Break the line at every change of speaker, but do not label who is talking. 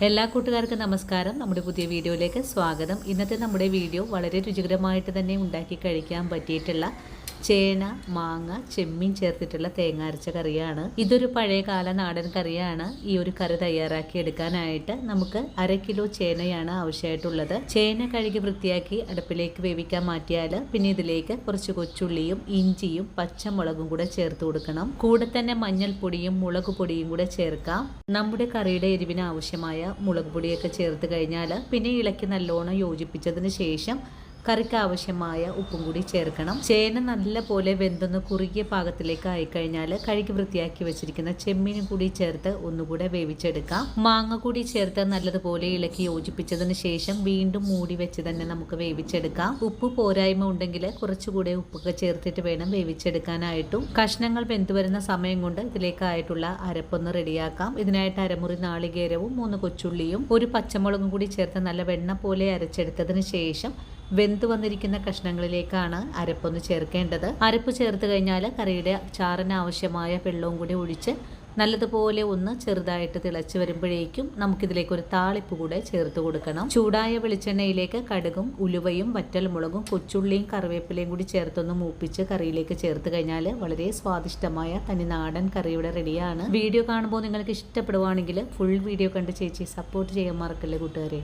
എല്ലാ കൂട്ടുകാർക്കും നമസ്കാരം. നമ്മുടെ പുതിയ വീഡിയോയിലേക്ക് സ്വാഗതം. ഇന്നത്തെ നമ്മുടെ വീഡിയോ വളരെ രുചികരമായിട്ട് തന്നെ ഉണ്ടാക്കി കഴിക്കാൻ പറ്റിയിട്ടുള്ള ചേന, മാങ്ങ, ചെമ്മീൻ ചേർത്തിട്ടുള്ള തേങ്ങ അരച്ച കറിയാണ്. ഇതൊരു പഴയകാല നാടൻ കറിയാണ്. ഈ ഒരു കറി തയ്യാറാക്കി എടുക്കാനായിട്ട് നമുക്ക് 1/2 കിലോ ചേനയാണ് ആവശ്യമായിട്ടുള്ളത്. ചേന കഴുകി വൃത്തിയാക്കി അടുപ്പിലേക്ക് വേവിക്കാൻ മാറ്റിയാൽ പിന്നെ ഇതിലേക്ക് കുറച്ച് കൊച്ചുള്ളിയും ഇഞ്ചിയും പച്ചമുളകും കൂടെ ചേർത്ത് കൊടുക്കണം. കൂടെ തന്നെ മഞ്ഞൾപ്പൊടിയും മുളക് പൊടിയും കൂടെ ചേർക്കാം. നമ്മുടെ കറിയുടെ എരിവിന് ആവശ്യമായ മുളക് പൊടിയൊക്കെ ചേർത്ത് കഴിഞ്ഞാൽ പിന്നെ ഇളക്കി നല്ലോണം യോജിപ്പിച്ചതിന് ശേഷം കറിക്ക് ആവശ്യമായ ഉപ്പും കൂടി ചേർക്കണം. ചേന നല്ല പോലെ വെന്തൊന്ന് കുറുകിയ പാകത്തിലേക്ക് ആയിക്കഴിഞ്ഞാൽ കഴുകി വൃത്തിയാക്കി വെച്ചിരിക്കുന്ന ചെമ്മീനും കൂടി ചേർത്ത് ഒന്നുകൂടെ വേവിച്ചെടുക്കാം. മാങ്ങ കൂടി ചേർത്ത് നല്ലതുപോലെ ഇളക്കി യോജിപ്പിച്ചതിന് ശേഷം വീണ്ടും മൂടി വെച്ച് തന്നെ നമുക്ക് വേവിച്ചെടുക്കാം. ഉപ്പ് പോരായ്മ ഉണ്ടെങ്കിൽ കുറച്ചുകൂടെ ഉപ്പൊക്കെ ചേർത്തിട്ട് വേണം വേവിച്ചെടുക്കാനായിട്ടും. കഷ്ണങ്ങൾ വെന്തു വരുന്ന സമയം കൊണ്ട് ഇതിലേക്കായിട്ടുള്ള അരപ്പൊന്ന് റെഡിയാക്കാം. ഇതിനായിട്ട് അരമുറി നാളികേരവും 3 കൊച്ചുള്ളിയും 1 പച്ചമുളകും കൂടി ചേർത്ത് നല്ല വെണ്ണ പോലെ അരച്ചെടുത്തതിന് ശേഷം വെന്ത് വന്നിരിക്കുന്ന കഷ്ണങ്ങളിലേക്കാണ് അരപ്പൊന്ന് ചേർക്കേണ്ടത്. അരപ്പ് ചേർത്ത് കഴിഞ്ഞാൽ കറിയുടെ ചാറിന് ആവശ്യമായ വെള്ളവും കൂടി ഒഴിച്ച് നല്ലതുപോലെ ഒന്ന് ചെറുതായിട്ട് തിളച്ച് വരുമ്പോഴേക്കും നമുക്കിതിലേക്ക് ഒരു താളിപ്പ് കൂടെ ചേർത്ത് കൊടുക്കണം. ചൂടായ വെളിച്ചെണ്ണയിലേക്ക് കടുകും ഉലുവയും വറ്റൽമുളകും കൊച്ചുള്ളിയും കറിവേപ്പിലയും കൂടി ചേർത്തൊന്ന് മൂപ്പിച്ച് കറിയിലേക്ക് ചേർത്ത് കഴിഞ്ഞാൽ വളരെ സ്വാദിഷ്ടമായ തനി നാടൻ കറിയുടെ റെഡിയാണ്. വീഡിയോ കാണുമ്പോൾ നിങ്ങൾക്ക് ഇഷ്ടപ്പെടുവാണെങ്കിൽ ഫുൾ വീഡിയോ കണ്ട് ചേച്ചി സപ്പോർട്ട് ചെയ്യാൻ മറക്കല്ലേ കൂട്ടുകാരെ.